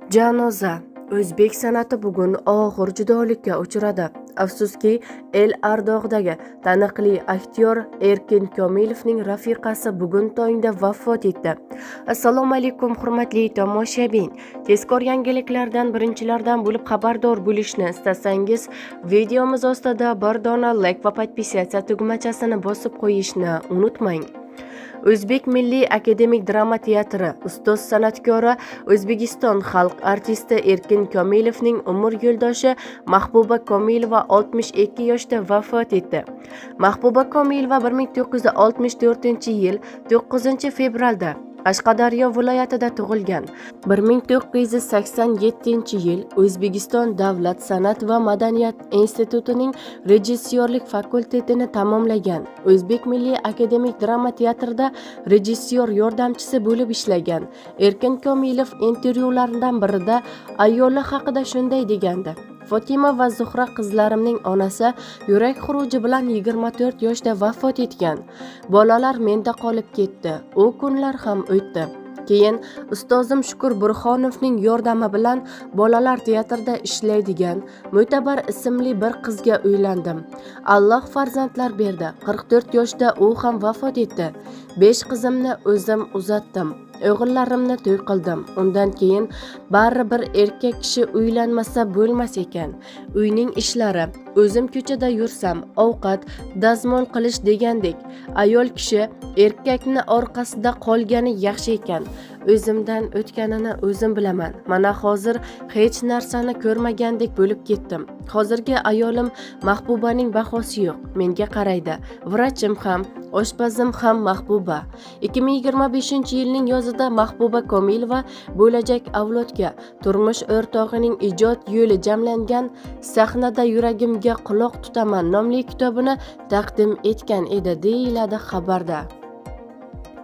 Janoza. O'zbek san'ati bugun og'ir judolikka uchradi. Afsuski, El Ardog'dagi taniqli aktyor Erkin Komilovning rafiqasi bugun tongda vafot etdi. Assalomu alaykum, hurmatli tomoshabin. Tezkor yangiliklardan birinchilardan bo'lib xabardor bo'lishni istasangiz, videomiz ostida bir dona like va podpisatsiya tugmachasini bosib qo'yishni unutmang. O'zbek Milliy akademik drama teatri ustoz san'atkori, O'zbekiston xalq artisti Erkin Komilovning umr yo'ldoshi Mahbuba Komilova 62 yoshda vafot etdi. Mahbuba Komilova 1964-yil 9-fevralda Qashqadaryo viloyatida tug'ilgan. 1987-yil O'zbekiston Davlat san'at va madaniyat institutining rejissyorlik fakultetini tamomlagan. O'zbek Milliy akademik drama teatrida rejissyor yordamchisi bo'lib ishlagan. Erkin Komilov intervyularidan birida ayoli haqida shunday degandi: Fotima va Zuhra qizlarimning onasi yurak xuruji bilan 24 yoshda vafot etgan. Bolalar menda qolib ketdi. U kunlar ham o'tdi. Keyin ustozim Shukur Burxonovning yordami bilan bolalar teatrida ishlaydigan Mo'tabar ismli bir qizga uylandim. Alloh farzandlar berdi. 44 yoshda u ham vafot etdi. 5 qizimni o'zim uzatdim. O'g'illarimni to'y qildim. Undan keyin baribir erkak kishi uylanmasa bo'lmas ekan. Uyning ishlari, o'zim ko'chada yursam, ovqat, dazmol qilish degandek. Ayol kishi erkakni orqasida qolgani yaxshi ekan. O'zimdan o'tganini o'zim bilaman. Mana hozir hech narsani ko'rmagandek bo'lib ketdim. Hozirgi ayolim Mahbubaning bahosi yo'q. Menga qaraydi. Vrachim ham, oshpazim ham Mahbuba. 2025-yilning yozida Mahbuba Komilova bo'lajak avlodga turmush o'rtog'ining ijod yo'li jamlangan Sahnada yuragimga quloq tutaman nomli kitobini taqdim etgan edi, deyiladi xabarda.